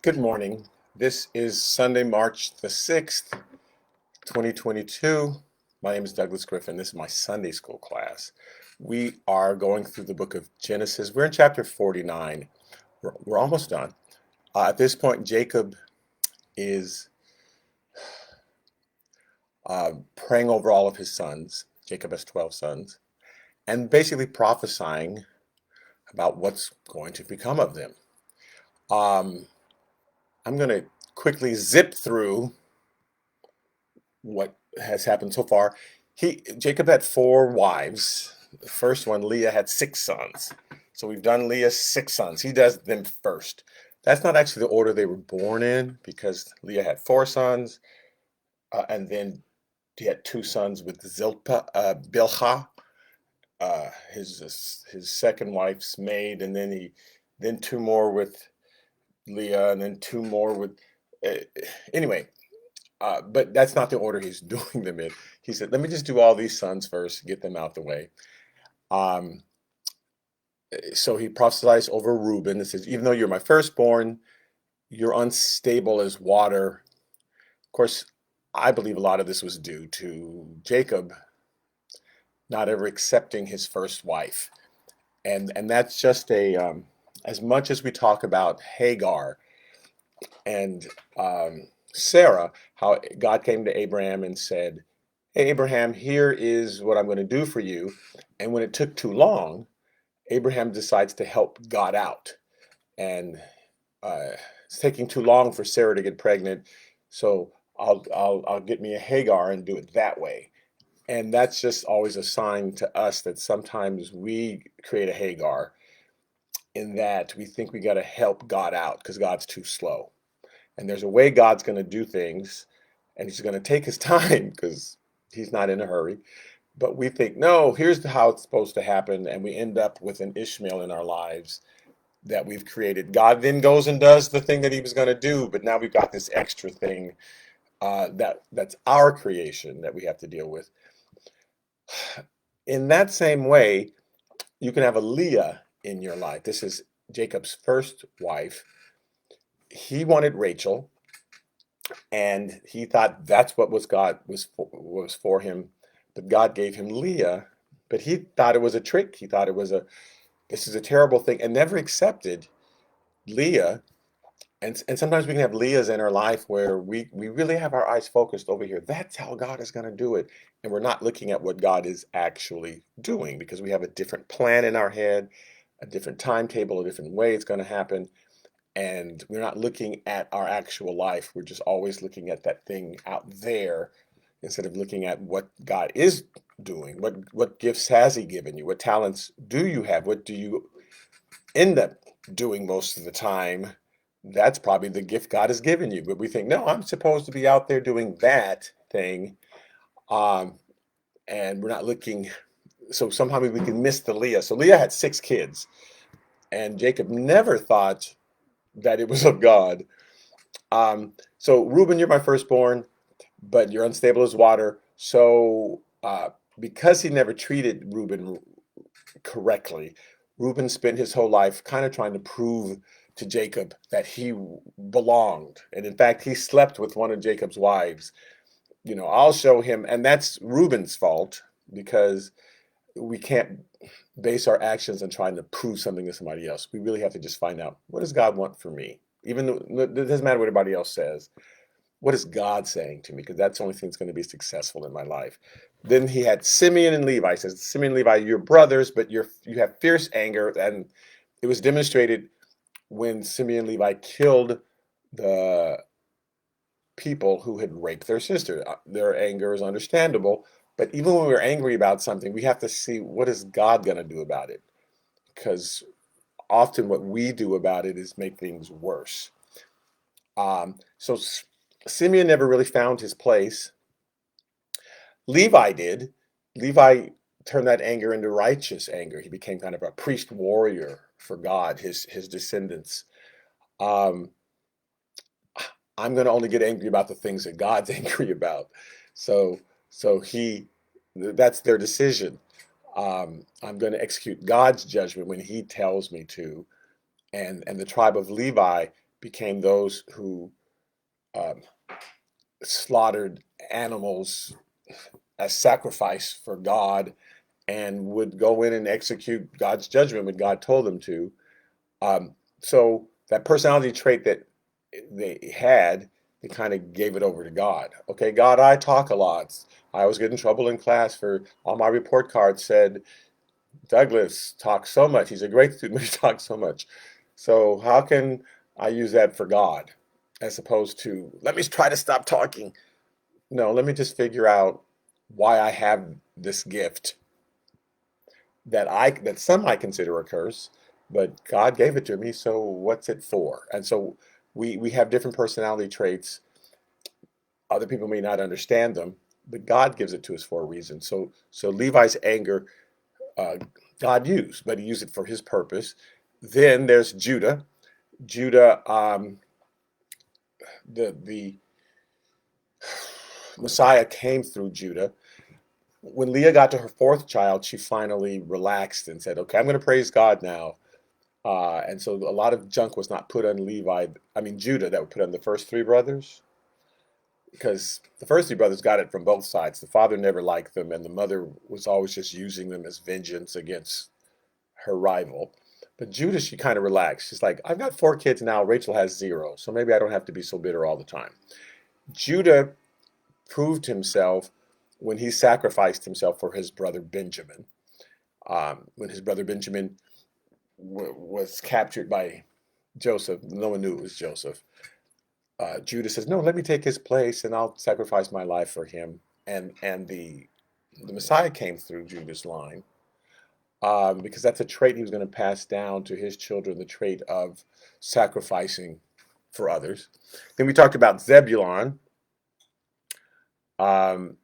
Good morning. This is Sunday, March the 6th, 2022. My name is Douglas Griffin. This is my Sunday school class. We are going through the book of Genesis. We're in chapter 49. We're almost done. At this point, Jacob is praying over all of his sons. Jacob has 12 sons, and basically prophesying about what's going to become of them. I'm going to quickly zip through what has happened so far. Jacob had 4 wives. The first one, Leah, had 6 sons. So we've done Leah's 6 sons. He does them first. That's not actually the order they were born in, because Leah had 4 sons, and then he had 2 sons with Bilhah, his second wife's maid, and then 2 more with Leah, and then 2 more with. Anyway, but that's not the order he's doing them in. He said, let me just do all these sons first, get them out the way. So he prophesies over Reuben. It says, even though you're my firstborn, you're unstable as water. Of course, I believe a lot of this was due to Jacob not ever accepting his first wife. And that's just as much as we talk about Hagar and Sarah, how God came to Abraham and said, hey, Abraham, here is what I'm going to do for you. And when it took too long, Abraham decides to help God out. And it's taking too long for Sarah to get pregnant, so I'll get me a Hagar and do it that way. And that's just always a sign to us that sometimes we create a Hagar in that we think we got to help God out because God's too slow. And there's a way God's going to do things, and he's going to take his time because he's not in a hurry. But we think, no, here's how it's supposed to happen, and we end up with an Ishmael in our lives that we've created. God then goes and does the thing that he was going to do, but now we've got this extra thing that's our creation that we have to deal with. In that same way, you can have a Leah in your life. This is Jacob's first wife. He wanted Rachel, and he thought that's what God was for him. But God gave him Leah, but he thought it was a trick. He thought this is a terrible thing, and never accepted Leah. And sometimes we can have Leahs in our life where we really have our eyes focused over here. That's how God is going to do it. And we're not looking at what God is actually doing because we have a different plan in our head, a different timetable, a different way it's going to happen. And we're not looking at our actual life. We're just always looking at that thing out there instead of looking at what God is doing. What gifts has he given you? What talents do you have? What do you end up doing most of the time? That's probably the gift God has given you. But we think, no, I'm supposed to be out there doing that thing. And we're not looking. So somehow we can miss the Leah. So Leah had 6 kids. And Jacob never thought that it was of God. So Reuben, you're my firstborn, but you're unstable as water. So because he never treated Reuben correctly, Reuben spent his whole life kind of trying to prove to Jacob that he belonged. And in fact, he slept with one of Jacob's wives. I'll show him. And that's Reuben's fault because we can't base our actions on trying to prove something to somebody else. We really have to just find out, what does God want for me? Even though it doesn't matter what anybody else says. What is God saying to me? Because that's the only thing that's going to be successful in my life. Then he had Simeon and Levi. He says, Simeon and Levi, you're brothers, but you have fierce anger. And it was demonstrated when Simeon and Levi killed the people who had raped their sister. Their anger is understandable. But even when we're angry about something, we have to see, what is God going to do about it? Because often what we do about it is make things worse. So Simeon never really found his place. Levi did. Levi turned that anger into righteous anger. He became kind of a priest warrior for God, his descendants. I'm going to only get angry about the things that God's angry about. So that's their decision. I'm going to execute God's judgment when he tells me to. And the tribe of Levi became those who um, slaughtered animals as sacrifice for God and would go in and execute God's judgment when God told them to. So that personality trait that they had, they kind of gave it over to God. Okay, God, I talk a lot. I always get in trouble in class for all my report cards said, Douglas talks so much. He's a great student, but he talks so much. So how can I use that for God as opposed to, let me try to stop talking? No, let me just figure out why I have this gift that some might consider a curse, but God gave it to me, so what's it for? And so we have different personality traits. Other people may not understand them, but God gives it to us for a reason. So Levi's anger, uh, God used, but he used it for his purpose. Then there's Judah. Judah, the Messiah came through Judah. When Leah got to her fourth child, she finally relaxed and said, "Okay, I'm going to praise God now." And so a lot of junk was not put on Judah, that would put on the first three brothers, because the first three brothers got it from both sides. The father never liked them, and the mother was always just using them as vengeance against her rival. But Judah, she kind of relaxed. She's like, I've got four kids now. Rachel has zero, so maybe I don't have to be so bitter all the time. Judah proved himself when he sacrificed himself for his brother Benjamin. When his brother Benjamin was captured by Joseph, no one knew it was Joseph. Judah says, "No, let me take his place, and I'll sacrifice my life for him." And the Messiah came through Judah's line, because that's a trait he was going to pass down to his children, the trait of sacrificing for others. Then we talked about Zebulon. Um,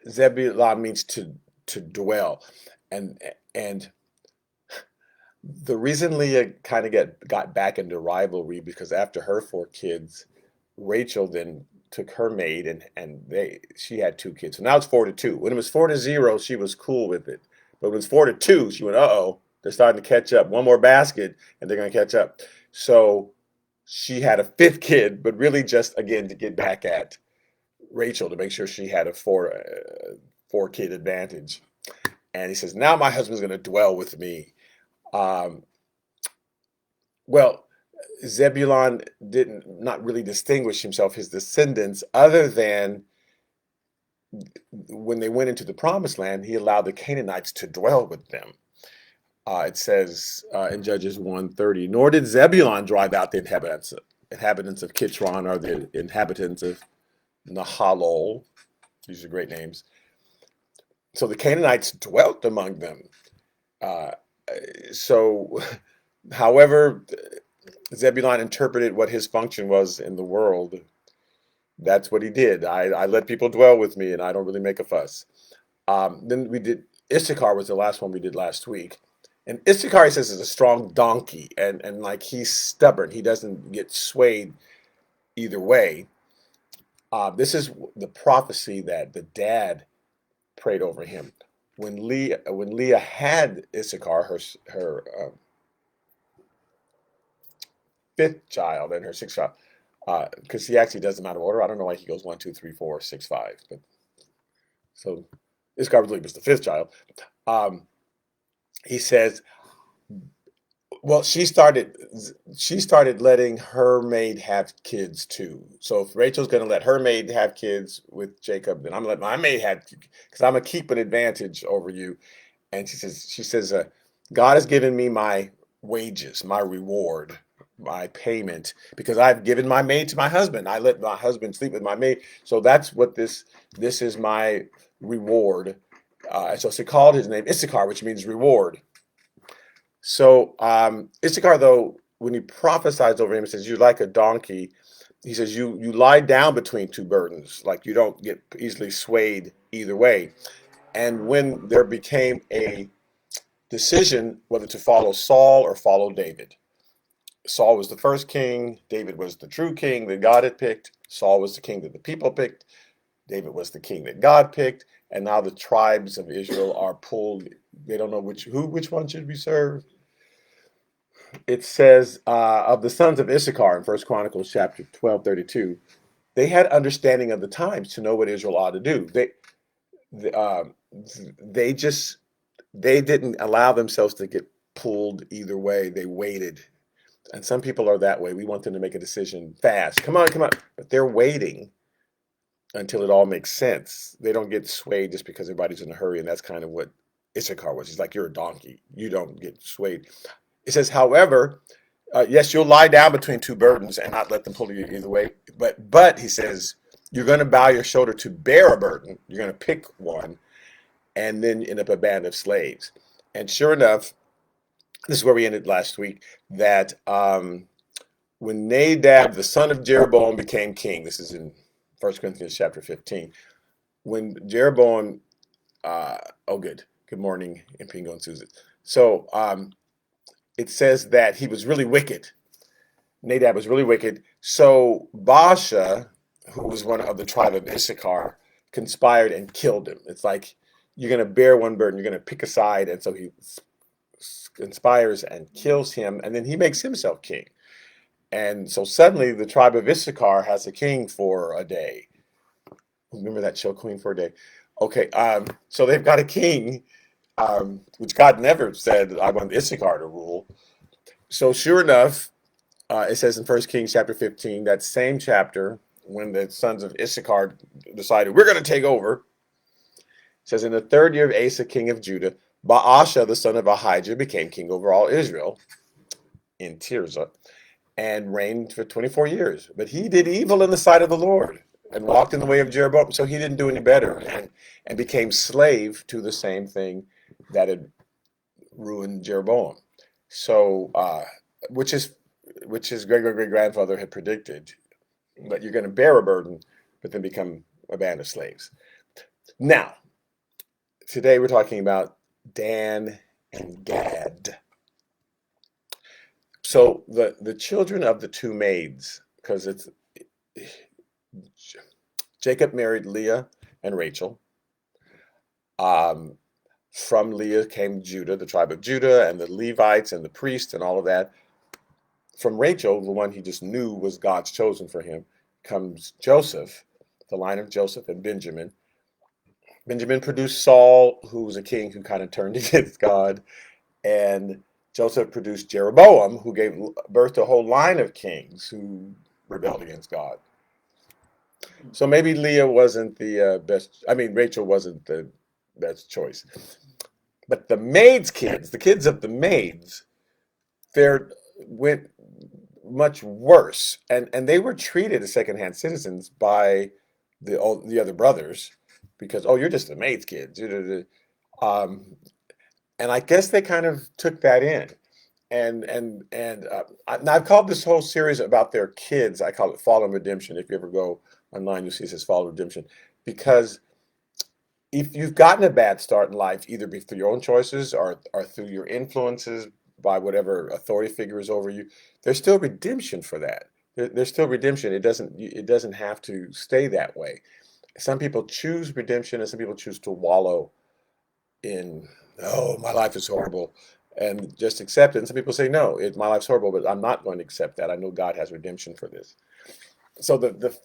Zebulon means to dwell, and and the reason Leah kind of got back into rivalry because after her four kids, Rachel then took her maid and she had two kids. So now it's 4-2. When it was 4-0, she was cool with it. But when it was 4-2, she went, uh-oh, they're starting to catch up. One more basket and they're going to catch up. So she had a fifth kid, but really just again to get back at Rachel to make sure she had a four kid advantage. And he says, now my husband's going to dwell with me. Um, well, Zebulon didn't not really distinguish himself, his descendants, other than when they went into the promised land, he allowed the Canaanites to dwell with them. It says in Judges 1:30, nor did Zebulon drive out the inhabitants of Kitron or the inhabitants of Nahalol. These are great names. So the Canaanites dwelt among them. Uh, so, however, Zebulon interpreted what his function was in the world. That's what he did. I let people dwell with me, and I don't really make a fuss. Then we did Issachar was the last one we did last week, and Issachar he says is a strong donkey, and like he's stubborn. He doesn't get swayed either way. This is the prophecy that the dad prayed over him when Leah had Issachar, her fifth child and her sixth child, because he actually does them out of order. I don't know why he goes 1, 2, 3, 4, 6, 5, but so Issachar was the fifth child. He says, well, she started letting her maid have kids too. So if Rachel's going to let her maid have kids with Jacob, then I'm going to let my maid have, because I'm going to keep an advantage over you. And she says, God has given me my wages, my reward, my payment, because I've given my maid to my husband. I let my husband sleep with my maid. So that's what this is my reward. And so she called his name Issachar, which means reward. So Issachar, though, when he prophesies over him, he says, you're like a donkey. He says, you lie down between two burdens, like you don't get easily swayed either way. And when there became a decision whether to follow Saul or follow David, Saul was the first king, David was the true king that God had picked, Saul was the king that the people picked, David was the king that God picked, and now the tribes of Israel are pulled. They don't know which one should we serve. it says of the sons of Issachar in First Chronicles chapter 12:32, they had understanding of the times to know what Israel ought to do. They, um, they just they didn't allow themselves to get pulled either way. They waited. And some people are that way. We want them to make a decision fast. Come on, come on. But they're waiting until it all makes sense. They don't get swayed just because everybody's in a hurry. And that's kind of what Issachar was. He's like, you're a donkey. You don't get swayed. It says, however, yes, you'll lie down between two burdens and not let them pull you either way. But he says, you're going to bow your shoulder to bear a burden. You're going to pick one and then end up a band of slaves. And sure enough, this is where we ended last week, that when Nadab, the son of Jeroboam, became king, this is in 1 Corinthians chapter 15, when Jeroboam, good morning, Impingo and Susan. So it says that he was really wicked. Nadab was really wicked. So Baasha, who was one of the tribe of Issachar, conspired and killed him. It's like, you're going to bear one burden, you're going to pick a side, and so he conspires and kills him, and then he makes himself king. And so suddenly the tribe of Issachar has a king for a day. Remember that show, Queen for a Day? Okay, so they've got a king, which God never said, I want Issachar to rule. So sure enough, it says in 1 Kings chapter 15, that same chapter, when the sons of Issachar decided, we're going to take over, it says, in the third year of Asa, king of Judah, Baasha, the son of Ahijah, became king over all Israel in Tirzah and reigned for 24 years. But he did evil in the sight of the Lord and walked in the way of Jeroboam. So he didn't do any better and became slave to the same thing that had ruined Jeroboam. So, which his great-great-great-grandfather had predicted. But you're going to bear a burden, but then become a band of slaves. Now, today we're talking about Dan and Gad. So the children of the two maids, because it's Jacob married Leah and Rachel. From Leah came Judah, the tribe of Judah, and the Levites and the priests and all of that. From Rachel, the one he just knew was God's chosen for him, comes Joseph, the line of Joseph and Benjamin. Benjamin produced Saul, who was a king who kind of turned against God, and Joseph produced Jeroboam, who gave birth to a whole line of kings who rebelled against God. So maybe Leah wasn't the best. I mean, Rachel wasn't the best choice. But the maids' kids, the kids of the maids, went much worse, and they were treated as secondhand citizens by the other brothers because, oh, you're just the maid's kids. And I guess they kind of took that in. And I've called this whole series about their kids, I call it Fallen Redemption. If you ever go online, you'll see it says Fallen Redemption. Because if you've gotten a bad start in life, either through your own choices or through your influences by whatever authority figure is over you, there's still redemption for that. There's still redemption. It doesn't have to stay that way. Some people choose redemption and some people choose to wallow in, oh, my life is horrible, and just accept it. And some people say, no, my life's horrible, but I'm not going to accept that. I know God has redemption for this. So the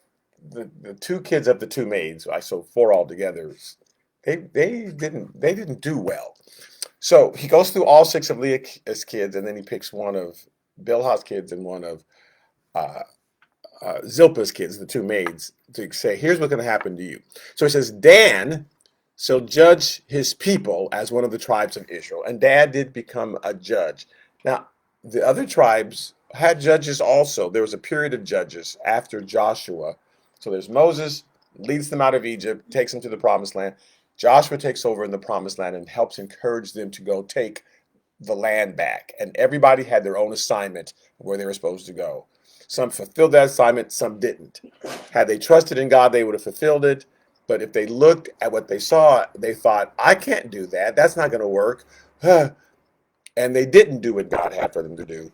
two kids of the two maids, so four altogether, they didn't do well. So he goes through all six of Leah's kids, and then he picks one of Bilhah's kids and one of Zilpah's kids, the two maids, to say, here's what's going to happen to you. So he says, Dan shall judge his people as one of the tribes of Israel. And Dan did become a judge. Now, the other tribes had judges also. There was a period of judges after Joshua. So there's Moses, leads them out of Egypt, takes them to the promised land. Joshua takes over in the promised land and helps encourage them to go take the land back. And everybody had their own assignment where they were supposed to go. Some fulfilled that assignment, some didn't. Had they trusted in God, they would have fulfilled it. But if they looked at what they saw, they thought, I can't do that. That's not going to work. And they didn't do what God had for them to do.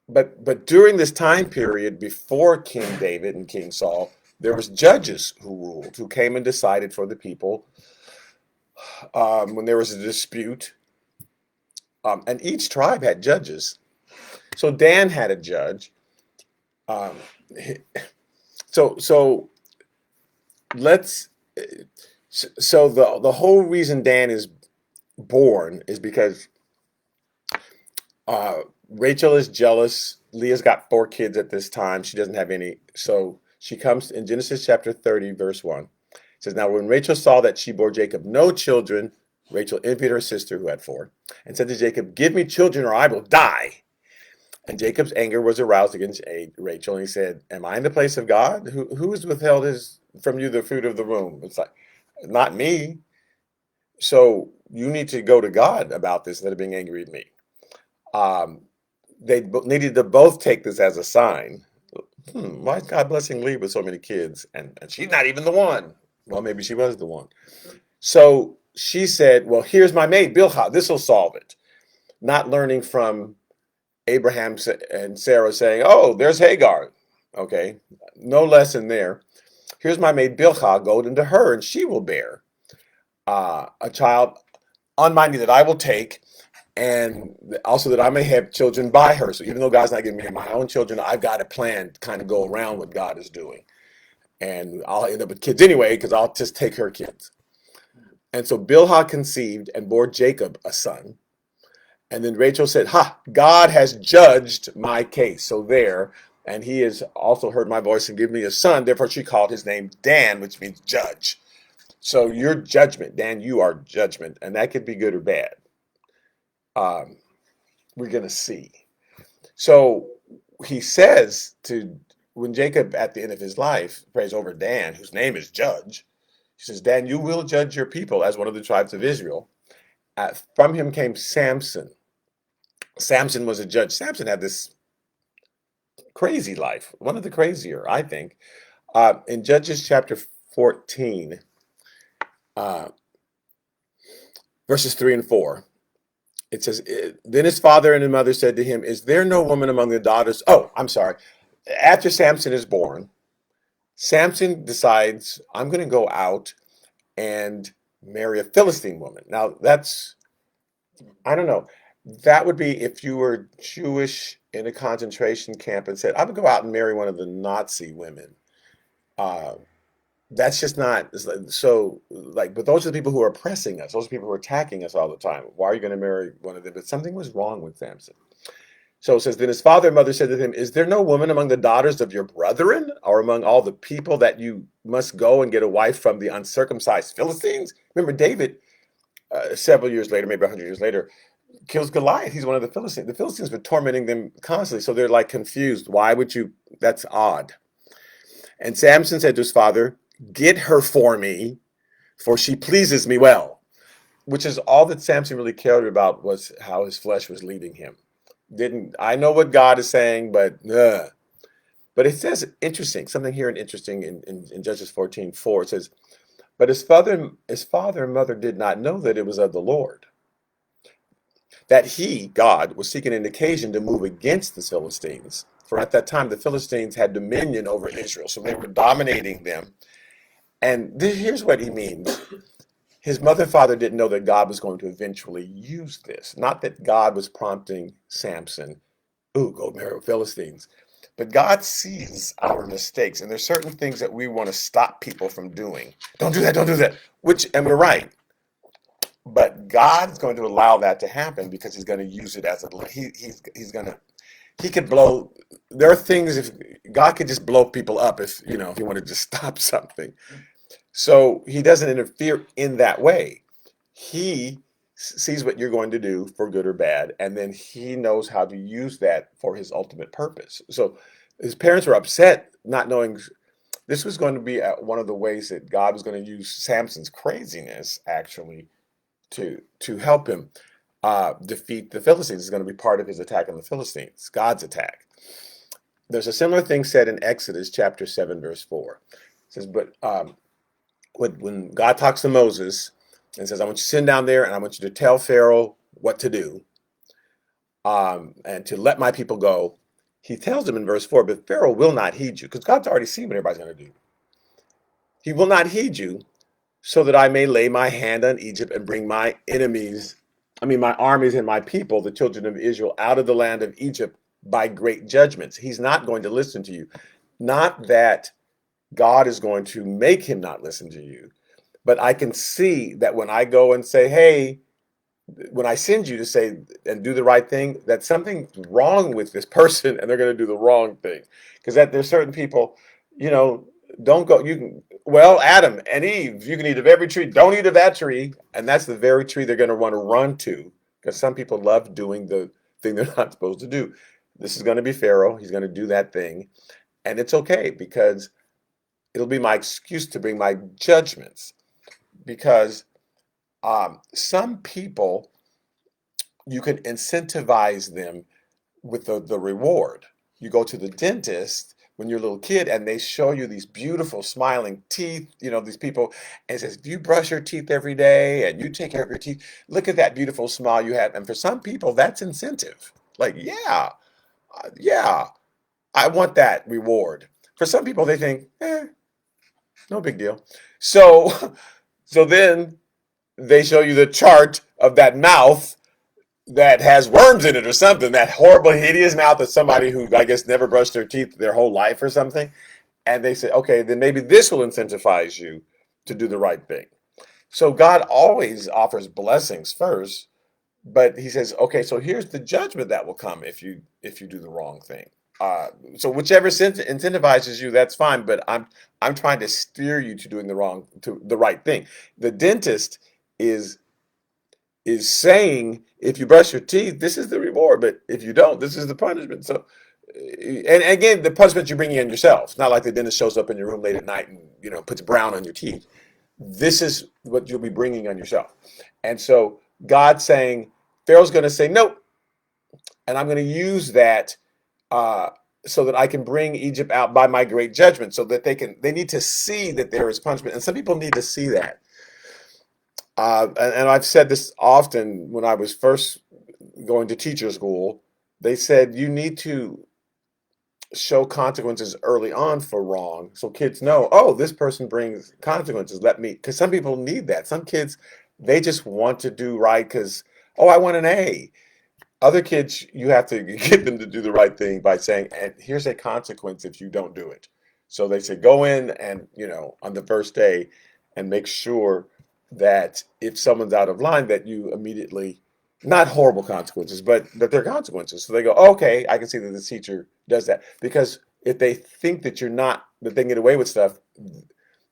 But during this time period before King David and King Saul, there was judges who ruled, who came and decided for the people when there was a dispute. And each tribe had judges. So Dan had a judge. Um, so let's so the whole reason Dan is born is because Rachel is jealous. Leah's got 4 kids at this time. She doesn't have any. So she comes in Genesis chapter 30, verse 1. It says, now when Rachel saw that she bore Jacob no children, Rachel envied her sister who had 4 and said to Jacob, give me children or I will die. And Jacob's anger was aroused against Rachel, and he said, am I in the place of God? Who has withheld from you the fruit of the womb? It's like, not me. So you need to go to God about this instead of being angry at me. They needed to both take this as a sign. Why is God blessing Lee with so many kids? And she's not even the one. Well, maybe she was the one. So she said, well, here's my maid, Bilhah. This will solve it. Not learning from Abraham and Sarah saying, oh, there's Hagar. Okay, no lesson there. Here's my maid Bilhah, go into her, and she will bear a child on my knee that I will take, and also that I may have children by her. So even though God's not giving me my own children, I've got a plan to kind of go around what God is doing. And I'll end up with kids anyway, because I'll just take her kids. And so Bilhah conceived and bore Jacob a son. And then Rachel said, ha, God has judged my case. So there, and he has also heard my voice and given me a son. Therefore, she called his name Dan, which means judge. So your judgment, Dan, you are judgment. And that could be good or bad. We're going to see. So he says when Jacob, at the end of his life, prays over Dan, whose name is Judge, he says, Dan, you will judge your people as one of the tribes of Israel. From him came Samson. Samson was a judge. Samson had this crazy life, one of the crazier, I think. In Judges chapter 14, verses 3 and 4, it says, then his father and his mother said to him, is there no woman among the daughters? Oh, I'm sorry. After Samson is born, Samson decides, I'm going to go out and marry a Philistine woman. Now, I don't know. That would be if you were Jewish in a concentration camp and said, I would go out and marry one of the Nazi women. That's just not so like, but those are the people who are oppressing us. Those are people who are attacking us all the time. Why are you going to marry one of them? But something was wrong with Samson. So it says, then his father and mother said to him, is there no woman among the daughters of your brethren or among all the people that you must go and get a wife from the uncircumcised Philistines? Remember, David, several years later, maybe 100 years later, kills Goliath. He's one of the Philistines. The Philistines were tormenting them constantly. So they're like confused. Why would you? That's odd. And Samson said to his father, get her for me, for she pleases me well. Which is all that Samson really cared about, was how his flesh was leading him. I know what God is saying, but it says something here interesting in Judges 14:4. It says, but his father and mother did not know that it was of the Lord, that he, God, was seeking an occasion to move against the Philistines. For at that time, the Philistines had dominion over Israel, so they were dominating them. And here's what he means. His mother and father didn't know that God was going to eventually use this. Not that God was prompting Samson, go marry Philistines. But God sees our mistakes, and there's certain things that we want to stop people from doing. Don't do that, don't do that. And we're right. But God's going to allow that to happen because he's going to use it as he could blow. There are things, if God could just blow people up if he wanted to stop something. So he doesn't interfere in that way. He sees what you're going to do for good or bad, and then he knows how to use that for his ultimate purpose. So his parents were upset, not knowing this was going to be one of the ways that God was going to use Samson's craziness, actually, to help him defeat the Philistines. It's going to be part of his attack on the Philistines, God's attack. There's a similar thing said in Exodus chapter 7, verse 4. It says, but when God talks to Moses and says, I want you to send down there and I want you to tell Pharaoh what to do and to let my people go, he tells him in verse 4, but Pharaoh will not heed you, because God's already seen what everybody's going to do. He will not heed you, so that I may lay my hand on Egypt and bring my enemies I mean, my armies and my people, the children of Israel, out of the land of Egypt by great judgments. He's not going to listen to you. Not that God is going to make him not listen to you, but I can see that when I go and say, hey, when I send you to say and do the right thing, that something's wrong with this person and they're going to do the wrong thing. Because that there's certain people, you know, don't go, you can, well, Adam and Eve, you can eat of every tree, don't eat of that tree. And that's the very tree they're going to want to run to, because some people love doing the thing they're not supposed to do. This is going to be Pharaoh. He's going to do that thing. And it's okay, because it'll be my excuse to bring my judgments. Because some people, you can incentivize them with the reward. You go to the dentist when you're a little kid and they show you these beautiful smiling teeth, you know, these people, and it says, do you brush your teeth every day and you take care of your teeth? Look at that beautiful smile you have. And for some people, that's incentive. Like, yeah, I want that reward. For some people, they think, no big deal. So, so then they show you the chart of that mouth that has worms in it or something, that horrible, hideous mouth of somebody who, I guess, never brushed their teeth their whole life or something. And they say, okay, then maybe this will incentivize you to do the right thing. So God always offers blessings first, but he says, okay, so here's the judgment that will come if you do the wrong thing. So whichever incentivizes you, that's fine. But I'm trying to steer you to doing the right thing. The dentist is saying, if you brush your teeth, this is the reward, but if you don't, this is the punishment. So, and again, the punishment you're bringing on yourself. It's not like the dentist shows up in your room late at night and puts brown on your teeth. This is what you'll be bringing on yourself. And so God's saying, Pharaoh's going to say nope, and I'm going to use that so that I can bring Egypt out by my great judgment, so that they need to see that there is punishment, and some people need to see that. And I've said this often when I was first going to teacher school. They said you need to show consequences early on for wrong, so kids know, oh, this person brings consequences. Because some people need that. Some kids, they just want to do right because, oh, I want an A. Other kids, you have to get them to do the right thing by saying, and here's a consequence if you don't do it. So they say, go in and, on the first day and make sure that if someone's out of line, that you immediately, not horrible consequences, but that there are consequences. So they go, okay, I can see that the teacher does that. Because if they think that that they can get away with stuff,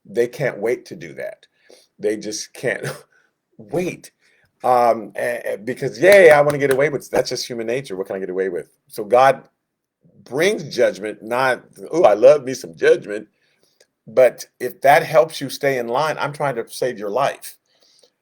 they can't wait to do that. They just can't wait. Because, yay, I want to get away with, that's just human nature. What can I get away with? So God brings judgment, not, oh, I love me some judgment. But if that helps you stay in line, I'm trying to save your life.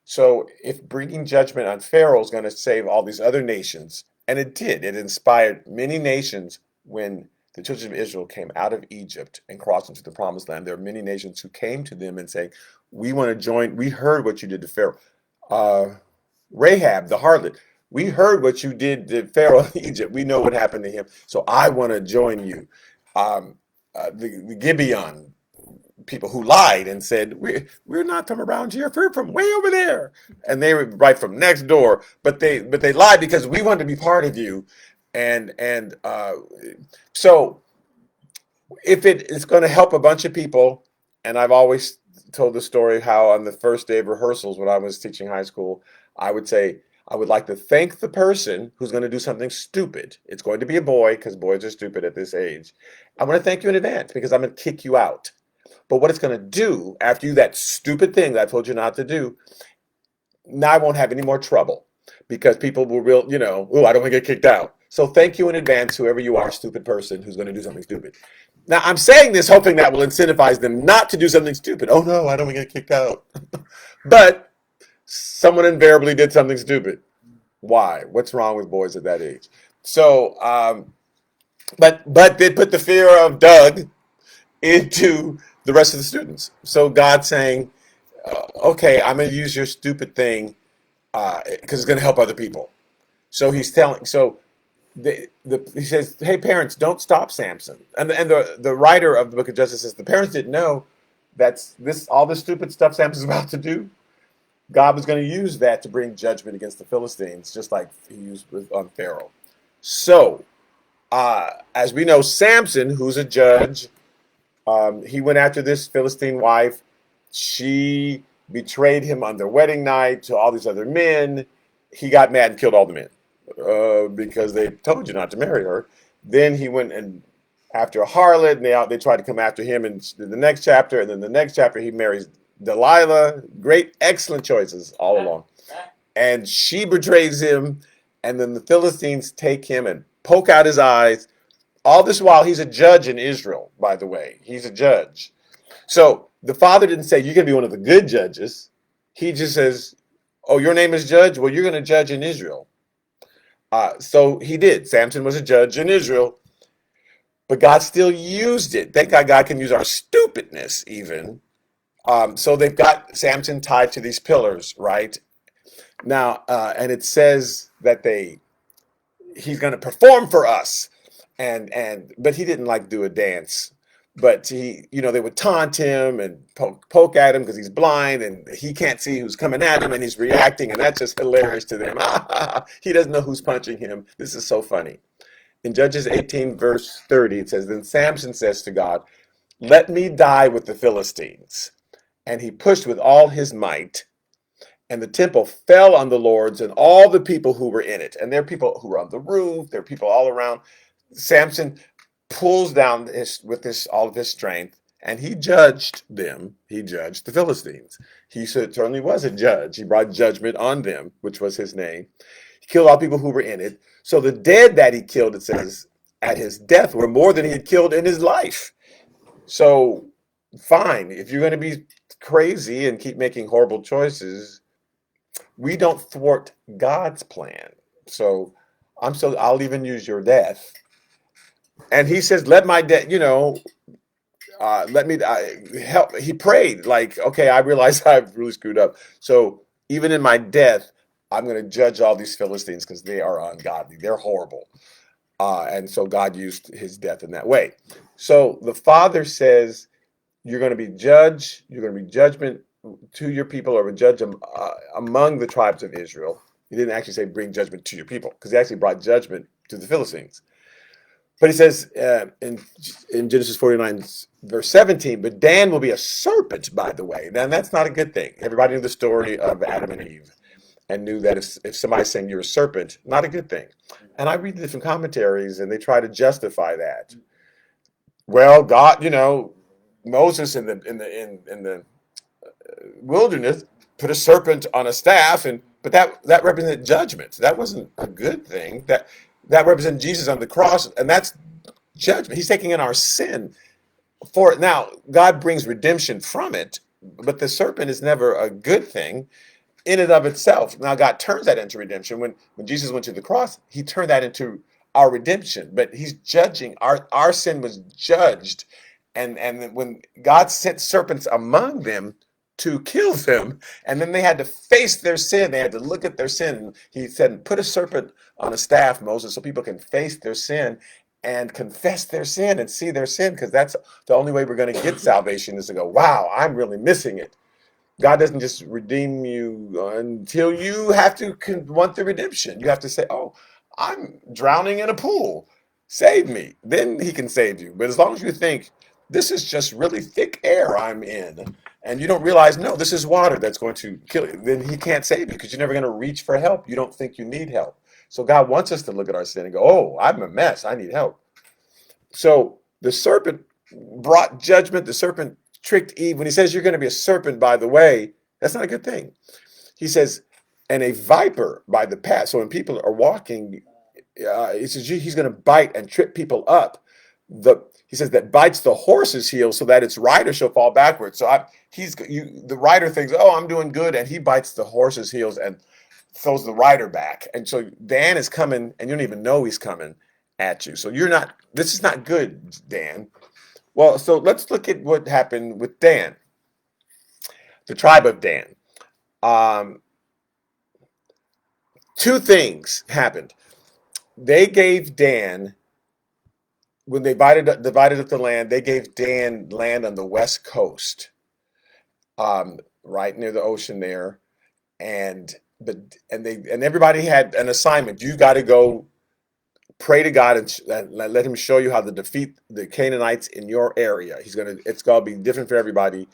So if bringing judgment on Pharaoh is going to save all these other nations, and it did, it inspired many nations when the children of Israel came out of Egypt and crossed into the promised land. There are many nations who came to them and saying, we want to join, we heard what you did to Pharaoh. Rahab, the harlot, we heard what you did to Pharaoh in Egypt. We know what happened to him. So I want to join you. The Gibeon people who lied and said, we're not from around here, we're from way over there, and they were right from next door, but they lied because we wanted to be part of you. So if it is going to help a bunch of people, and I've always told the story how on the first day of rehearsals when I was teaching high school, I would say, I would like to thank the person who's going to do something stupid. It's going to be a boy, because boys are stupid at this age. I want to thank you in advance because I'm going to kick you out. But what it's going to do after you, that stupid thing that I told you not to do, now I won't have any more trouble, because people will oh, I don't want to get kicked out. So thank you in advance, whoever you are, stupid person who's going to do something stupid. Now, I'm saying this hoping that will incentivize them not to do something stupid. Oh, no, I don't want to get kicked out. But someone invariably did something stupid. Why? What's wrong with boys at that age? So, but they put the fear of Doug into the rest of the students. So God's saying, okay, I'm going to use your stupid thing because it's going to help other people. So he's telling, he says, hey, parents, don't stop Samson. And the writer of the book of Justice says the parents didn't know that's all the stupid stuff Samson's about to do. God was going to use that to bring judgment against the Philistines, just like he used on Pharaoh. So, as we know, Samson, who's a judge, he went after this Philistine wife. She betrayed him on their wedding night to all these other men. He got mad and killed all the men because they told you not to marry her. Then he went and after a harlot, and they tried to come after him in the next chapter. And then the next chapter, he marries Delilah. Great, excellent choices all along. And she betrays him. And then the Philistines take him and poke out his eyes. All this while, he's a judge in Israel, by the way. He's a judge. So the father didn't say, you're going to be one of the good judges. He just says, oh, your name is judge? Well, you're going to judge in Israel. So he did. Samson was a judge in Israel. But God still used it. Thank God God can use our stupidness even. So they've got Samson tied to these pillars, right? Now, and it says that he's going to perform for us. But he didn't like do a dance. But they would taunt him and poke at him because he's blind and he can't see who's coming at him and he's reacting. And that's just hilarious to them. He doesn't know who's punching him. This is so funny. In Judges 18, verse 30, it says, then Samson says to God, let me die with the Philistines. And he pushed with all his might, and the temple fell on the lords and all the people who were in it. And there are people who were on the roof, there are people all around. Samson pulls down all of his strength, and he judged them. He judged the Philistines. He certainly was a judge. He brought judgment on them, which was his name. He killed all people who were in it. So the dead that he killed, it says, at his death were more than he had killed in his life. So, fine. If you're going to be crazy and keep making horrible choices, we don't thwart God's plan. So, I'll even use your death. And he says, let my death, let me help. He prayed like, okay, I realize I've really screwed up. So even in my death, I'm going to judge all these Philistines because they are ungodly. They're horrible. And so God used his death in that way. So the father says, you're going to be judge. You're going to be judgment to your people, or a judge among the tribes of Israel. He didn't actually say bring judgment to your people, because he actually brought judgment to the Philistines. But he says in Genesis 49, verse 17, but Dan will be a serpent, by the way. Now, that's not a good thing. Everybody knew the story of Adam and Eve and knew that if somebody's saying you're a serpent, not a good thing. And I read the different commentaries, and they try to justify that. Well, God, Moses in the wilderness put a serpent on a staff, but that represented judgment. That wasn't a good thing. That represented Jesus on the cross, and that's judgment. He's taking in our sin for it. Now, God brings redemption from it, but the serpent is never a good thing in and of itself. Now, God turns that into redemption. When Jesus went to the cross, he turned that into our redemption, but he's judging. Our sin was judged. And when God sent serpents among them to kill them, and then they had to face their sin, they had to look at their sin. He said, put a serpent on a staff, Moses, so people can face their sin and confess their sin and see their sin, because that's the only way we're going to get salvation, is to go, wow, I'm really missing it. God doesn't just redeem you until you have to want the redemption. You have to say, oh, I'm drowning in a pool. Save me. Then he can save you. But as long as you think, this is just really thick air I'm in, and you don't realize, no, this is water that's going to kill you, then he can't save you, because you're never going to reach for help. You don't think you need help. So God wants us to look at our sin and go, oh, I'm a mess. I need help. So the serpent brought judgment. The serpent tricked Eve. When he says you're going to be a serpent, by the way, that's not a good thing. He says, and a viper by the path. So when people are walking, he says he's going to bite and trip people up. He says that bites the horse's heel so that its rider shall fall backwards. So the rider thinks, oh, I'm doing good, and he bites the horse's heels and throws the rider back. And so Dan is coming, and you don't even know he's coming at you. So this is not good, Dan. Well, so let's look at what happened with Dan, the tribe of Dan. Two things happened. They gave Dan, when they divided up the land, they gave Dan land on the west coast, right near the ocean there. and and everybody had an assignment. You got to go pray to God and let Him show you how to defeat the Canaanites in your area. It's gonna be different for everybody,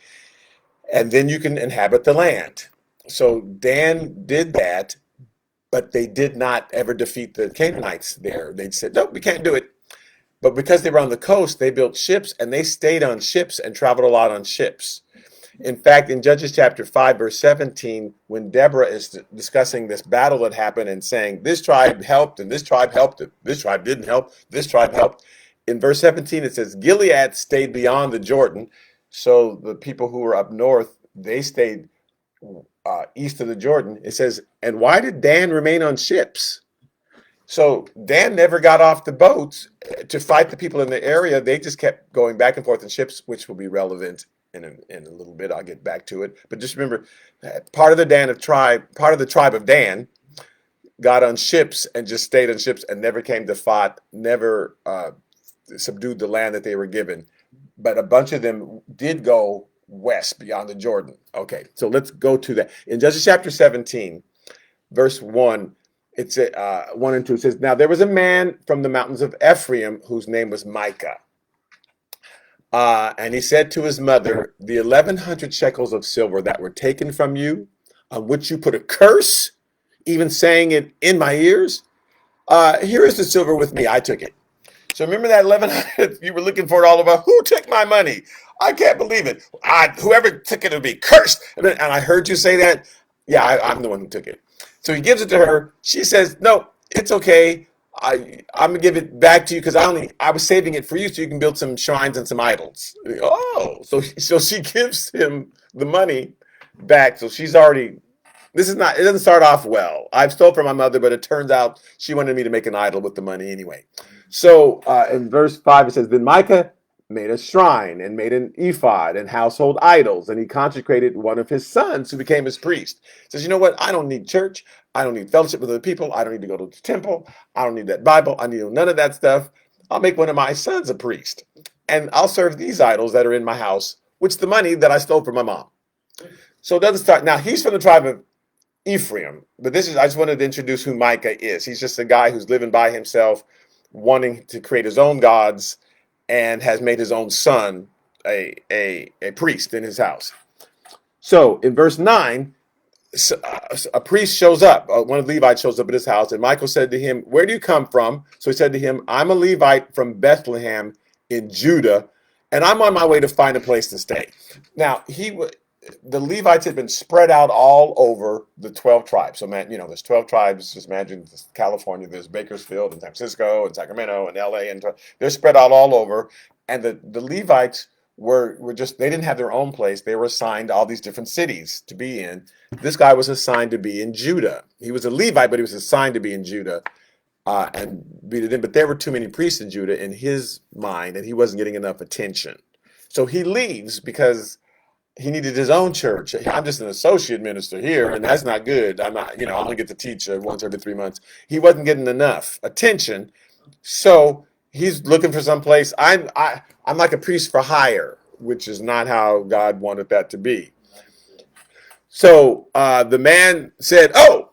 and then you can inhabit the land. So Dan did that, but they did not ever defeat the Canaanites there. They said, "No, we can't do it." But because they were on the coast, they built ships and they stayed on ships and traveled a lot on ships. In fact, in Judges chapter 5, verse 17, when Deborah is discussing this battle that happened and saying, this tribe helped and this tribe helped, this tribe didn't help, this tribe helped. In verse 17, it says, Gilead stayed beyond the Jordan. So the people who were up north, they stayed east of the Jordan. It says, and why did Dan remain on ships? So Dan never got off the boats to fight the people in the area. They just kept going back and forth in ships, which will be relevant in a little bit. I'll get back to it. But just remember, part of the tribe of Dan got on ships and just stayed on ships and never came to fight, never subdued the land that they were given. But a bunch of them did go west beyond the Jordan. Okay, so let's go to that. In Judges chapter 17, verse 1, it's 1 and 2 says, now there was a man from the mountains of Ephraim whose name was Micah. And he said to his mother, the 1,100 shekels of silver that were taken from you, on which you put a curse, even saying it in my ears, here is the silver with me. I took it. So remember that 1,100, you were looking for it all over. Who took my money? I can't believe it. Whoever took it would be cursed. And I heard you say that. Yeah, I'm the one who took it. So he gives it to her. She says, no, it's okay. I'm gonna give it back to you because I was saving it for you so you can build some shrines and some idols. Oh, so she gives him the money back. So she's already. It doesn't start off well. I've stole from my mother, but it turns out she wanted me to make an idol with the money anyway. So in verse 5 it says, then Micah made a shrine and made an ephod and household idols, and he consecrated one of his sons who became his priest. He says, you know what? I don't need church. I don't need fellowship with other people. I don't need to go to the temple. I don't need that Bible. I need none of that stuff. I'll make one of my sons a priest, and I'll serve these idols that are in my house, which the money that I stole from my mom. So it doesn't start. Now, he's from the tribe of Ephraim, but I just wanted to introduce who Micah is. He's just a guy who's living by himself, wanting to create his own gods, and has made his own son a priest in his house. So in verse 9, a priest shows up. One of the Levites shows up at his house, and Michael said to him, where do you come from? So he said to him, I'm a Levite from Bethlehem in Judah, and I'm on my way to find a place to stay. Now, the Levites had been spread out all over the 12 tribes. So, man, there's 12 tribes. Just imagine California. There's Bakersfield and San Francisco and Sacramento and LA, and they're spread out all over. And the Levites were just, they didn't have their own place. They were assigned all these different cities to be in. This guy was assigned to be in Judah. He was a Levite, but he was assigned to be in Judah and be to them. But there were too many priests in Judah in his mind, and he wasn't getting enough attention. So he leaves because he needed his own church. I'm just an associate minister here, and that's not good. I'm not, I only get to teach once every 3 months. He wasn't getting enough attention, so he's looking for some place. I'm like a priest for hire, which is not how God wanted that to be. So the man said, "Oh,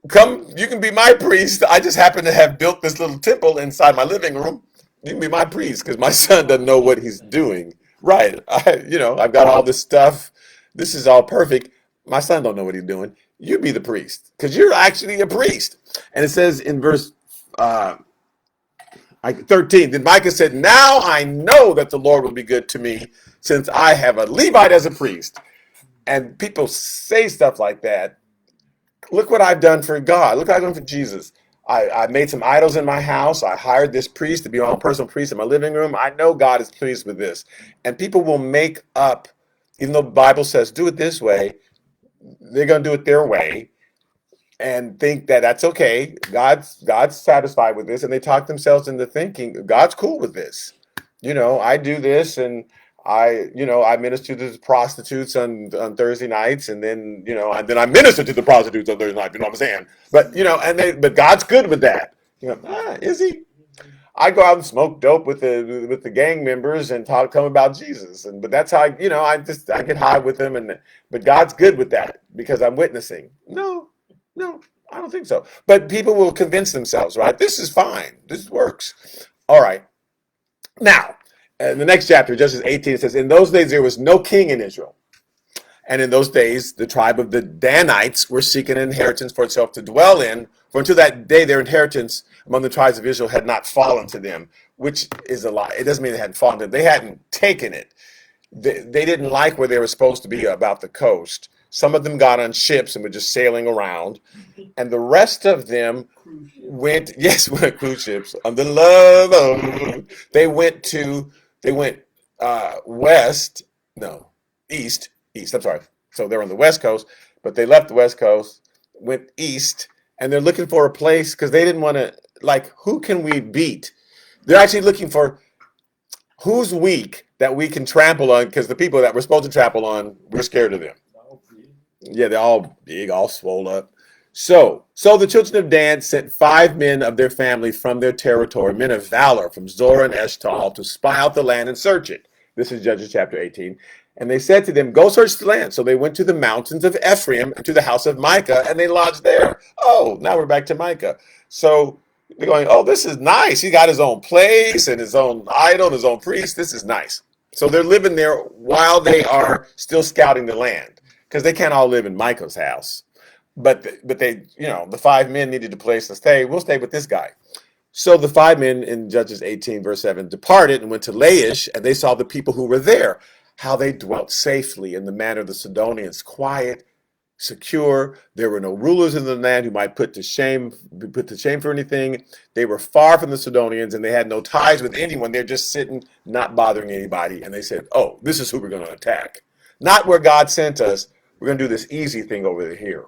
come, you can be my priest. I just happen to have built this little temple inside my living room. You can be my priest because my son doesn't know what he's doing." Right. I've got all this stuff. This is all perfect. My son don't know what he's doing. You be the priest because you're actually a priest. And it says in verse 13, then Micah said, now I know that the Lord will be good to me since I have a Levite as a priest. And people say stuff like that. Look what I've done for God. Look what I've done for Jesus. I made some idols in my house. I hired this priest to be my own personal priest in my living room. I know God is pleased with this. And people will make up, even though the Bible says do it this way, they're going to do it their way and think that that's okay. God's satisfied with this. And they talk themselves into thinking God's cool with this. I do this, and I minister to the prostitutes on Thursday nights, and then I minister to the prostitutes on Thursday night. You know what I'm saying? But but God's good with that. Is He? I go out and smoke dope with the gang members and talk to them about Jesus. And but that's how I get high with them, and but God's good with that because I'm witnessing. No, no, I don't think so. But people will convince themselves, right? This is fine. This works. All right. Now, in the next chapter, Judges 18, it says, in those days there was no king in Israel. And in those days, the tribe of the Danites were seeking an inheritance for itself to dwell in. For until that day, their inheritance among the tribes of Israel had not fallen to them, which is a lie. It doesn't mean they hadn't fallen to them. They hadn't taken it. They didn't like where they were supposed to be about the coast. Some of them got on ships and were just sailing around. And the rest of them went, yes, went cruise ships on the love of, they went west, no, east, I'm sorry. So they're on the west coast, but they left the west coast, went east, and they're looking for a place because they didn't want to, like, who can we beat? They're actually looking for who's weak that we can trample on, because the people that we're supposed to trample on, we're scared of them. Yeah, they're all big, all swole up. So the children of Dan sent 5 men of their family from their territory, men of valor from Zorah and Eshtaol, to spy out the land and search it. This is Judges chapter 18. And they said to them, go search the land. So they went to the mountains of Ephraim and to the house of Micah, and they lodged there. Oh, now we're back to Micah. So they're going, oh, this is nice. He got his own place and his own idol, his own priest. This is nice. So they're living there while they are still scouting the land, because they can't all live in Micah's house. But they, the 5 men needed a place to stay. We'll stay with this guy. So the 5 men in Judges 18, verse 7, departed and went to Laish, and they saw the people who were there, how they dwelt safely in the manner of the Sidonians, quiet, secure. There were no rulers in the land who might be put to shame for anything. They were far from the Sidonians, and they had no ties with anyone. They're just sitting, not bothering anybody. And they said, oh, this is who we're going to attack. Not where God sent us. We're going to do this easy thing over here.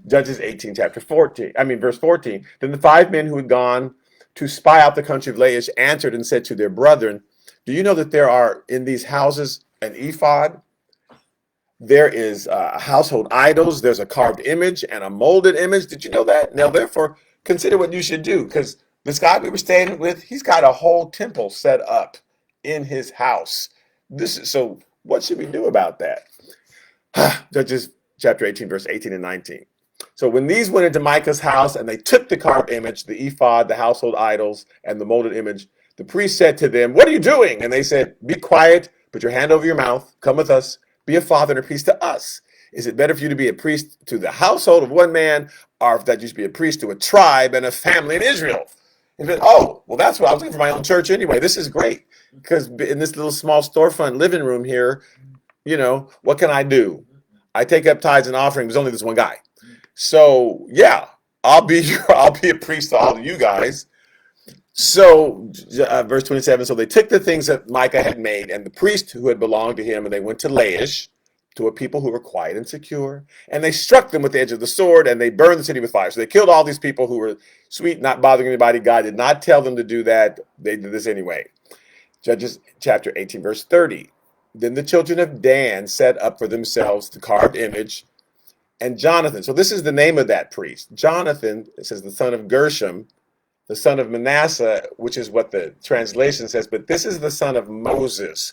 Judges 18, verse 14. Then the 5 men who had gone to spy out the country of Laish answered and said to their brethren, do you know that there are in these houses an ephod? There is household idols. There's a carved image and a molded image. Did you know that? Now, therefore, consider what you should do, because this guy we were staying with, he's got a whole temple set up in his house. So what should we do about that? Judges chapter 18, verse 18 and 19. So when these went into Micah's house and they took the carved image, the ephod, the household idols, and the molded image, the priest said to them, what are you doing? And they said, be quiet, put your hand over your mouth, come with us, be a father and a priest to us. Is it better for you to be a priest to the household of one man, or that you should be a priest to a tribe and a family in Israel? And said, oh, well, that's what I was looking for my own church anyway. This is great, because in this little small storefront living room here, what can I do? I take up tithes and offerings. There's only this one guy. So yeah, I'll be a priest to all of you guys. So verse 27, so they took the things that Micah had made and the priest who had belonged to him, and they went to Laish, to a people who were quiet and secure, and they struck them with the edge of the sword, and they burned the city with fire. So they killed all these people who were sweet, not bothering anybody. God did not tell them to do that. They did this anyway. Judges chapter 18, verse 30. Then the children of Dan set up for themselves the carved image, and Jonathan. So this is the name of that priest. Jonathan, it says the son of Gershom, the son of Manasseh, which is what the translation says, but this is the son of Moses.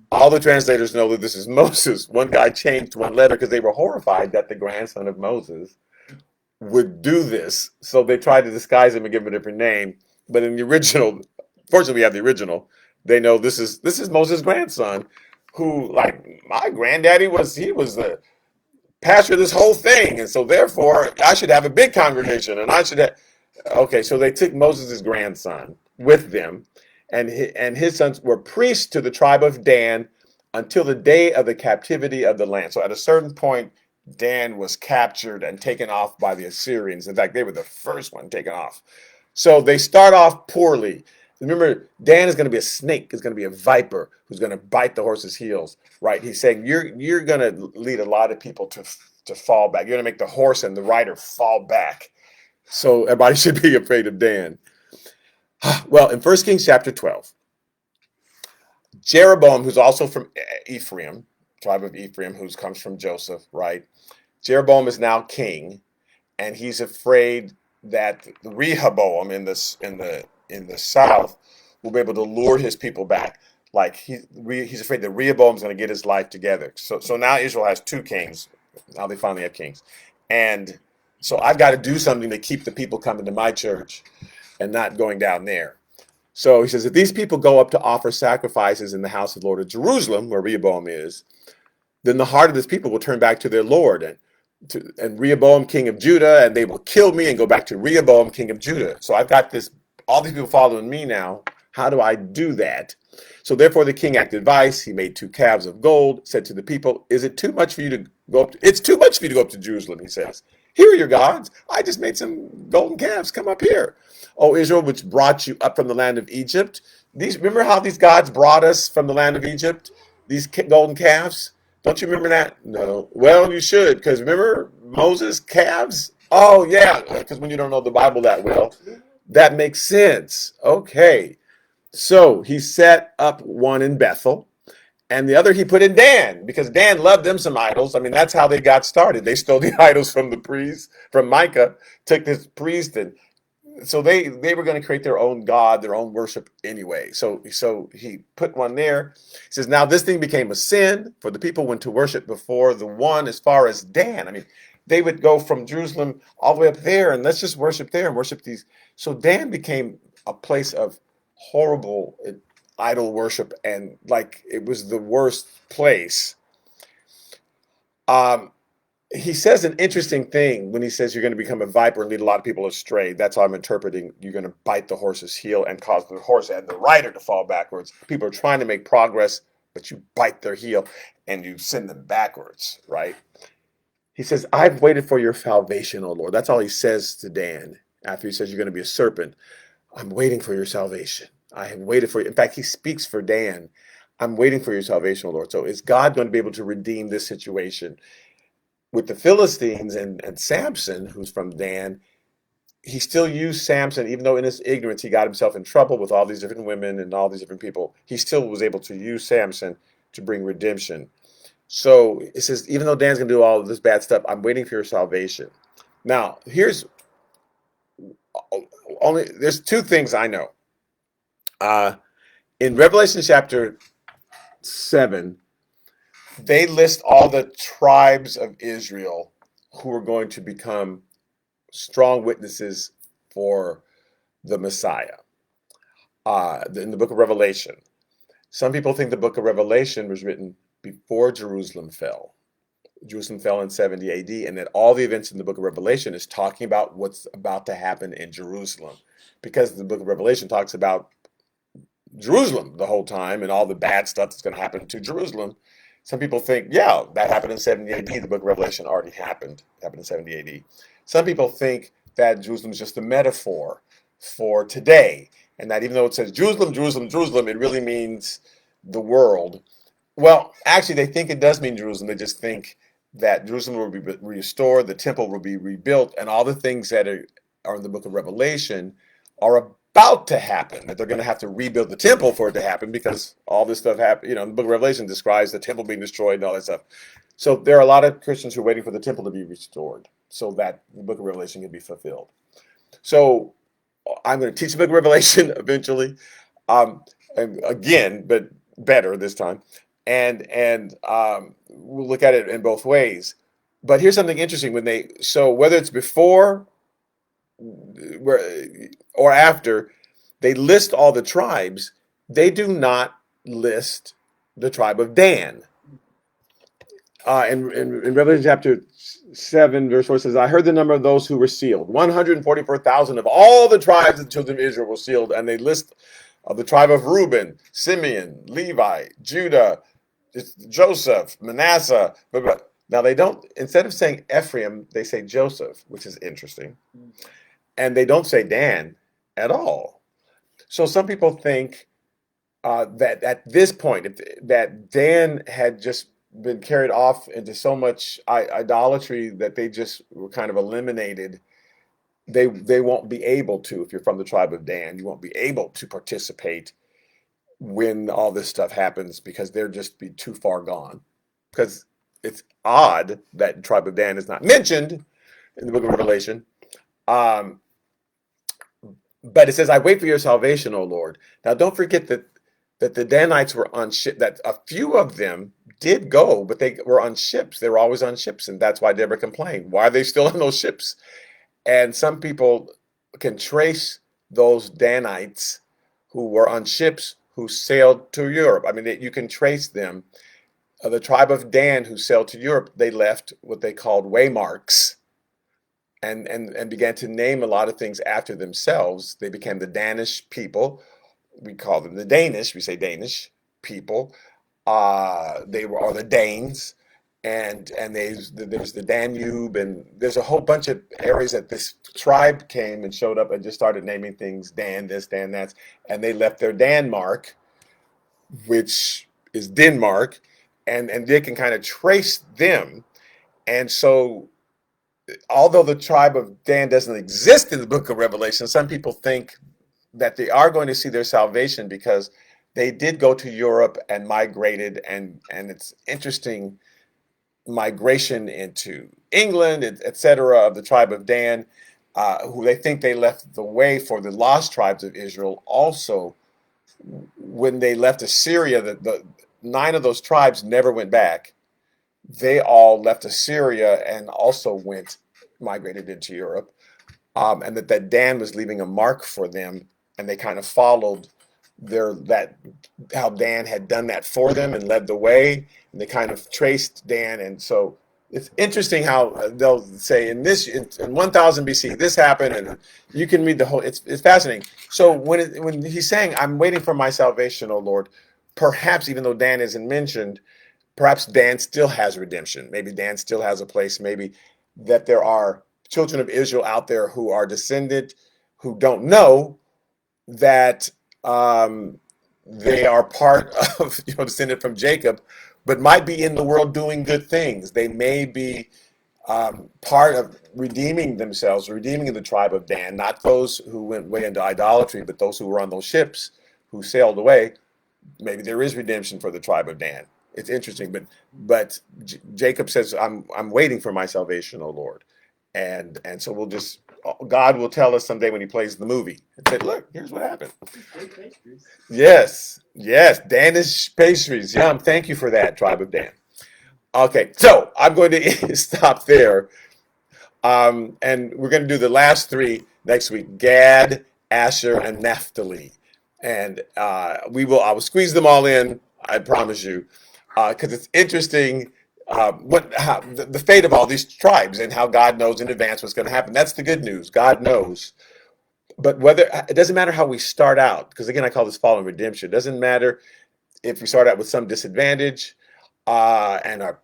All the translators know that this is Moses. One guy changed one letter because they were horrified that the grandson of Moses would do this. So they tried to disguise him and give him a different name. But in the original, fortunately we have the original, they know this is Moses' grandson, who, like, my granddaddy was the pastor of this whole thing, and so therefore I should have a big congregation, and I should have. Okay, so they took Moses' grandson with them, and his sons were priests to the tribe of Dan until the day of the captivity of the land. So at a certain point, Dan was captured and taken off by the Assyrians. In fact, they were the first one taken off. So they start off poorly. Remember, Dan is going to be a snake, is going to be a viper who's going to bite the horse's heels, right? He's saying you're going to lead a lot of people to fall back. You're going to make the horse and the rider fall back. So everybody should be afraid of Dan. Well, in 1 Kings chapter 12, Jeroboam, who's also from Ephraim, tribe of Ephraim, who comes from Joseph, right? Jeroboam is now king, and he's afraid that Rehoboam in the in the south will be able to lure his people back. Like he's afraid that Rehoboam's going to get his life together. So now Israel has two kings. Now they finally have kings, and so I've got to do something to keep the people coming to my church and not going down there. So he says, if these people go up to offer sacrifices in the house of the Lord at Jerusalem, where Rehoboam is, then the heart of this people will turn back to their Lord and Rehoboam, king of Judah, and they will kill me and go back to Rehoboam, king of Judah. So I've got all these people following me now. How do I do that? So therefore the king acted advice. He made 2 calves of gold, said to the people, is it too much for you to go up? It's too much for you to go up to Jerusalem, he says. Here are your gods. I just made some golden calves. Come up here. O Israel, which brought you up from the land of Egypt. Remember how these gods brought us from the land of Egypt? These golden calves? Don't you remember that? No. Well, you should, because remember Moses' calves? Oh, yeah, because when you don't know the Bible that well, that makes sense. Okay. So he set up one in Bethel, and the other he put in Dan, because Dan loved them some idols. I mean, that's how they got started. They stole the idols from the priest, from Micah, took this priest, and so they were going to create their own god, their own worship anyway. So he put one there. He says, now this thing became a sin, for the people went to worship before the one as far as Dan. I mean, they would go from Jerusalem all the way up there, and let's just worship there and worship these. So Dan became a place of horrible idol worship, and like it was the worst place. He says an interesting thing when he says you're going to become a viper and lead a lot of people astray. That's how I'm interpreting. You're going to bite the horse's heel and cause the horse and the rider to fall backwards. People are trying to make progress, but you bite their heel and you send them backwards, right? He says, I've waited for your salvation, O Lord. That's all he says to Dan after he says you're going to be a serpent. I'm waiting for your salvation. I have waited for you. In fact, he speaks for Dan. I'm waiting for your salvation, O Lord. So is God going to be able to redeem this situation? With the Philistines and Samson, who's from Dan, he still used Samson, even though in his ignorance he got himself in trouble with all these different women and all these different people. He still was able to use Samson to bring redemption. So it says, even though Dan's going to do all of this bad stuff, I'm waiting for your salvation. Now, there's 2 things I know. In Revelation chapter 7, they list all the tribes of Israel who are going to become strong witnesses for the Messiah in the book of Revelation. Some people think the book of Revelation was written before Jerusalem fell. Jerusalem fell in 70 AD, and that all the events in the book of Revelation is talking about what's about to happen in Jerusalem, because the book of Revelation talks about Jerusalem the whole time and all the bad stuff that's going to happen to Jerusalem. Some people think, yeah, that happened in 70 AD. The book of Revelation already happened in 70 AD. Some people think that Jerusalem is just a metaphor for today, and that even though it says Jerusalem, Jerusalem, Jerusalem, it really means the world. Well, actually, they think it does mean Jerusalem. They just think that Jerusalem will be restored, the temple will be rebuilt, and all the things that are in the book of Revelation are about to happen, that they're going to have to rebuild the temple for it to happen, because all this stuff happened. You know, the book of Revelation describes the temple being destroyed and all that stuff. So there are a lot of Christians who are waiting for the temple to be restored so that the book of Revelation can be fulfilled. So I'm going to teach the book of Revelation eventually, and again, but better this time. And we'll look at it in both ways. But here's something interesting: whether it's before or after, they list all the tribes. They do not list the tribe of Dan. In Revelation chapter 7, verse 4 says, I heard the number of those who were sealed. 144,000 of all the tribes of the children of Israel were sealed. And they list of the tribe of Reuben, Simeon, Levi, Judah, Joseph, Manasseh. Now they don't, instead of saying Ephraim, they say Joseph, which is interesting. And they don't say Dan at all. So some people think that at this point, that Dan had just been carried off into so much idolatry that they just were kind of eliminated. They won't be able to, if you're from the tribe of Dan, you won't be able to participate when all this stuff happens, because they're just be too far gone. Because it's odd that the tribe of Dan is not mentioned in the book of Revelation. But it says, I wait for your salvation, O Lord. Now, don't forget that the Danites were on ship, that a few of them did go, but they were on ships. They were always on ships. And that's why Deborah complained. Why are they still on those ships? And some people can trace those Danites who were on ships who sailed to Europe. I mean, you can trace them. The tribe of Dan who sailed to Europe, they left what they called waymarks and began to name a lot of things after themselves. They became the Danish people. We call them the Danish. We say Danish people. They were, or the Danes, and there's the Danube, and there's a whole bunch of areas that this tribe came and showed up and just started naming things Dan this, Dan that, and they left their Danmark, which is Denmark, and they can kind of trace them. And so although the tribe of Dan doesn't exist in the book of Revelation, some people think that they are going to see their salvation because they did go to Europe and migrated, and it's interesting migration into England, etc., of the tribe of Dan, who they think they left the way for the lost tribes of Israel. Also, when they left Assyria, the 9 of those tribes never went back. They all left Assyria and also migrated into Europe, and that Dan was leaving a mark for them, and they kind of followed how Dan had done that for them and led the way, and they kind of traced Dan. And so it's interesting how they'll say in 1000 BC this happened, and you can read the whole. It's fascinating. So when he's saying, "I'm waiting for my salvation, O Lord," perhaps even though Dan isn't mentioned, perhaps Dan still has redemption. Maybe Dan still has a place. Maybe that there are children of Israel out there who are descended, who don't know that they are part of, descended from Jacob, but might be in the world doing good things. They may be part of redeeming themselves, redeeming the tribe of Dan, not those who went way into idolatry, but those who were on those ships who sailed away. Maybe there is redemption for the tribe of Dan. It's interesting, but Jacob says, "I'm waiting for my salvation, O Lord," and so God will tell us someday when He plays the movie and say, "Look, here's what happened." Yes, Danish pastries. Yum. Thank you for that, tribe of Dan. Okay, so I'm going to stop there, and we're going to do the last 3 next week: Gad, Asher, and Naphtali, and I will squeeze them all in. I promise you. Because it's interesting the fate of all these tribes and how God knows in advance what's going to happen. That's the good news. God knows. But it doesn't matter how we start out, because again, I call this fallen redemption. It doesn't matter if we start out with some disadvantage and our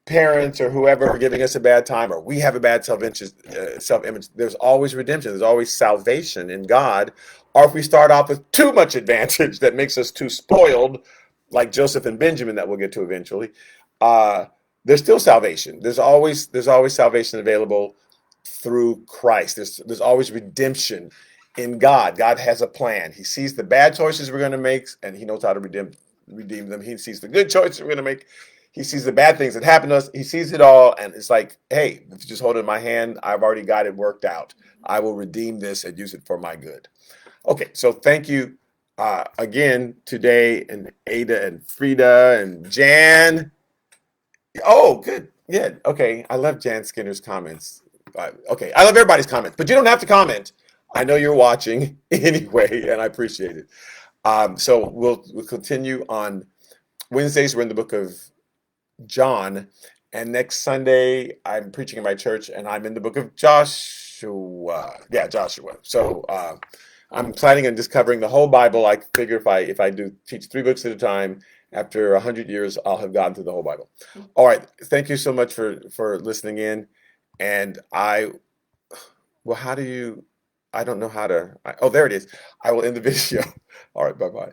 parents or whoever are giving us a bad time, or we have a bad self-image. There's always redemption. There's always salvation in God. Or if we start off with too much advantage that makes us too spoiled, like Joseph and Benjamin, that we'll get to eventually, there's still salvation. There's always salvation available through Christ. There's always redemption in God. God has a plan. He sees the bad choices we're going to make, and He knows how to redeem them. He sees the good choices we're going to make. He sees the bad things that happen to us. He sees it all, and it's like, hey, if you just hold it in my hand, I've already got it worked out. I will redeem this and use it for my good. Okay, so thank you again today, and Ada and Frida and Jan. Oh, good. Yeah, okay. I love Jan Skinner's comments. Okay, I love everybody's comments, but you don't have to comment. I know you're watching anyway, and I appreciate it. So we'll continue on Wednesdays. We're in the book of John, and next Sunday I'm preaching in my church, and I'm in the book of Joshua. Yeah, Joshua. So I'm planning on just covering the whole Bible. I figure if I do teach 3 books at a time, after 100 years, I'll have gotten through the whole Bible. All right. Thank you so much for listening in. And I don't know how to. Oh, there it is. I will end the video. All right. Bye-bye.